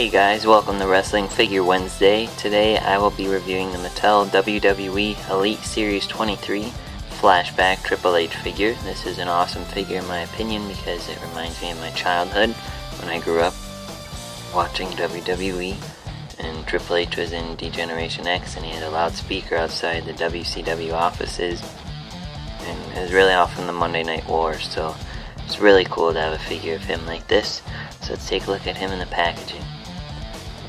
Hey guys, welcome to Wrestling Figure Wednesday. Today I will be reviewing the Mattel WWE Elite Series 23 Flashback Triple H figure. This is an awesome figure in my opinion because it reminds me of my childhood when I grew up watching WWE and Triple H was in D-Generation X and he had a loudspeaker outside the WCW offices, and it was really often the Monday Night Wars, so it's really cool to have a figure of him like this. So let's take a look at him in the packaging.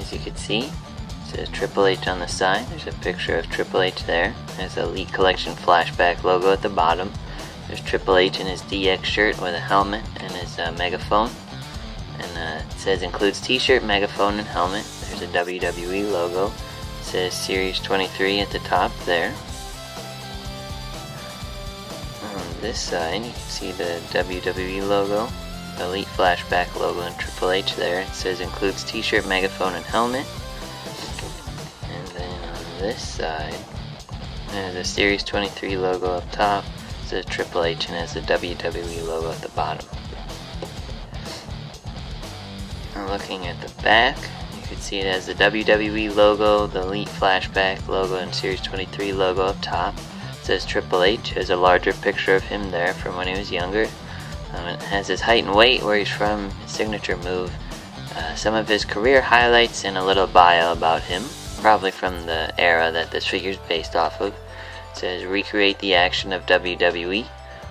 As you can see, it says Triple H on the side. There's a picture of Triple H there. There's the Elite Collection Flashback logo at the bottom. There's Triple H in his DX shirt with a helmet and his megaphone. And it says includes t-shirt, megaphone, and helmet. There's a WWE logo. It says Series 23 at the top there. On this side, you can see the WWE logo. Elite Flashback logo and Triple H there. It says includes t-shirt, megaphone, and helmet. And then on this side, there's a Series 23 logo up top. It says Triple H and has the WWE logo at the bottom. Now looking at the back, you can see it has the WWE logo, the Elite Flashback logo, and Series 23 logo up top. It says Triple H. Has a larger picture of him there from when he was younger. It has his height and weight, where he's from, his signature move, some of his career highlights, and a little bio about him, probably from the era that this figure is based off of. It says recreate the action of WWE.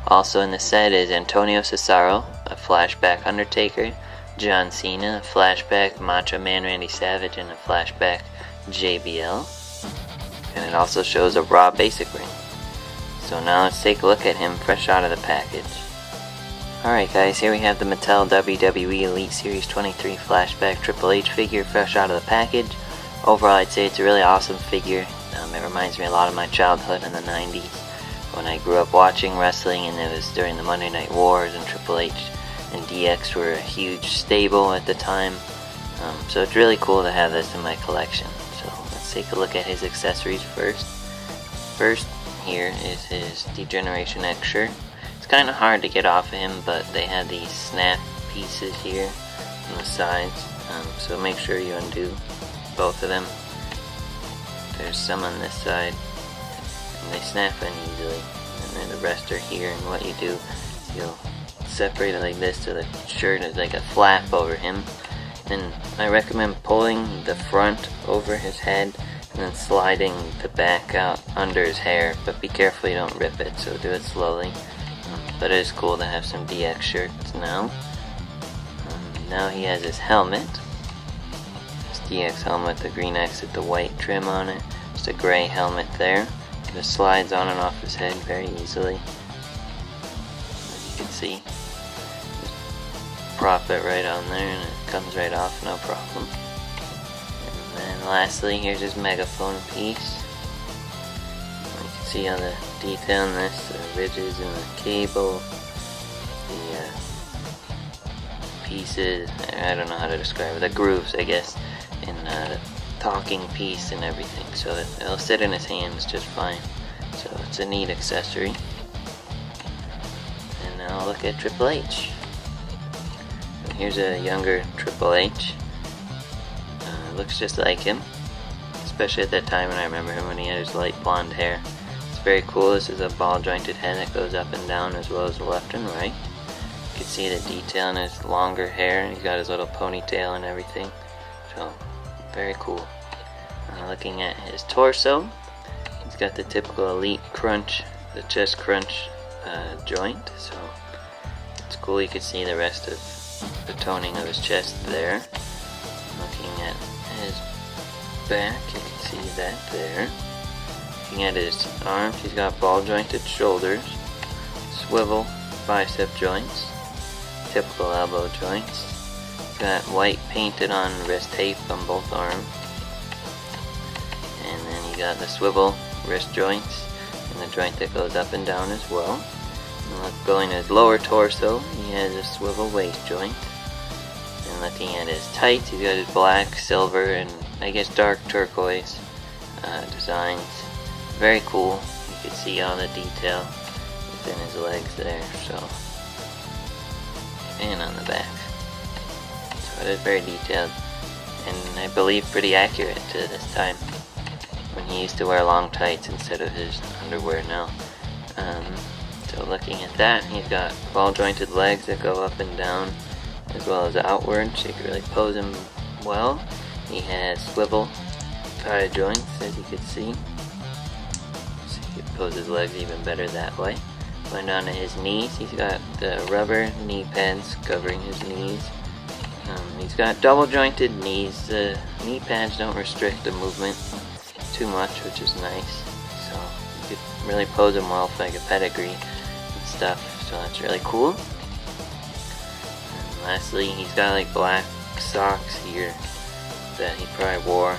Also in the set is Antonio Cesaro, a flashback Undertaker, John Cena, a flashback Macho Man Randy Savage, and a flashback JBL. And it also shows a Raw basic ring. So now let's take a look at him fresh out of the package. Alright guys, here we have the Mattel WWE Elite Series 23 Flashback Triple H figure fresh out of the package. Overall I'd say it's a really awesome figure. It reminds me a lot of my childhood in the 90s when I grew up watching wrestling, and it was during the Monday Night Wars and Triple H and DX were a huge stable at the time. So it's really cool to have this in my collection. So let's take a look at his accessories first. First here is his D-Generation X shirt. It's kind of hard to get off of him, but they have these snap pieces here on the sides, so make sure you undo both of them. There's some on this side, and they snap in easily, and then the rest are here. And what you do is you'll separate it like this so the shirt is like a flap over him. Then I recommend pulling the front over his head and then sliding the back out under his hair, but be careful you don't rip it, so do it slowly. But it is cool to have some DX shirts now. Now he has his helmet. His DX helmet, the green X with the white trim on it. Just a gray helmet there. It just slides on and off his head very easily. As you can see. Just prop it right on there and it comes right off, no problem. And then lastly, here's his megaphone piece. You can see all the detail in this, the ridges and the cable, the pieces, I don't know how to describe it, the grooves I guess, in the talking piece and everything, so it'll sit in his hands just fine. So it's a neat accessory. And now look at Triple H. And here's a younger Triple H. Looks just like him, especially at that time when I remember him when he had his light blonde hair. Very cool. This is a ball jointed head that goes up and down as well as left and right. You can see the detail in his longer hair, and he's got his little ponytail and everything. So very cool. Looking at his torso, he's got the typical Elite crunch, the chest crunch joint. So it's cool. You can see the rest of the toning of his chest there. Looking at his back, you can see that there. Looking at his arms, he's got ball jointed shoulders, swivel bicep joints, typical elbow joints. He's got white painted on wrist tape on both arms. And then you got the swivel wrist joints and the joint that goes up and down as well. And going to his lower torso, he has a swivel waist joint. And looking at his tights, he's got his black, silver, and I guess dark turquoise designs. Very cool. You can see all the detail within his legs there, so, and on the back. So it is very detailed. and I believe pretty accurate to this time, when he used to wear long tights instead of his underwear now. So looking at that, he's got ball jointed legs that go up and down as well as outward, so you can really pose him well. He has swivel tie joints, as you can see, so you can pose his legs even better that way. Going down to his knees, he's got the rubber knee pads covering his knees. He's got double jointed knees. The knee pads don't restrict the movement too much, which is nice, so you could really pose him well with like a pedigree and stuff, so that's really cool. And lastly, he's got like black socks here that he probably wore.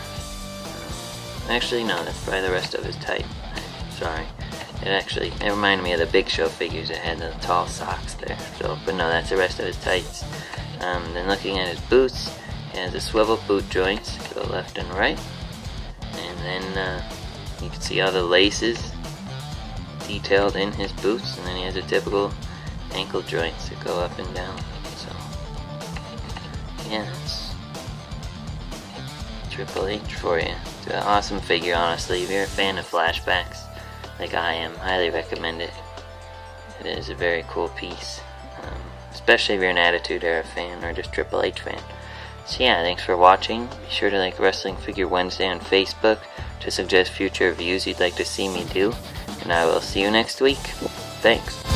Actually, no, that's probably the rest of his type. Sorry. It reminded me of the Big Show figures that had the tall socks there. So, but no, that's the rest of his tights. Then looking at his boots, he has the swivel boot joints, go left and right. And then you can see all the laces detailed in his boots. And then he has the typical ankle joints that go up and down. So, yeah, it's Triple H for you. It's an awesome figure, honestly. If you're a fan of flashbacks, like I am, highly recommend it. It is a very cool piece, especially if you're an Attitude Era fan or just Triple H fan. So yeah, thanks for watching. Be sure to like Wrestling Figure Wednesday on Facebook to suggest future reviews you'd like to see me do, and I will see you next week. Thanks.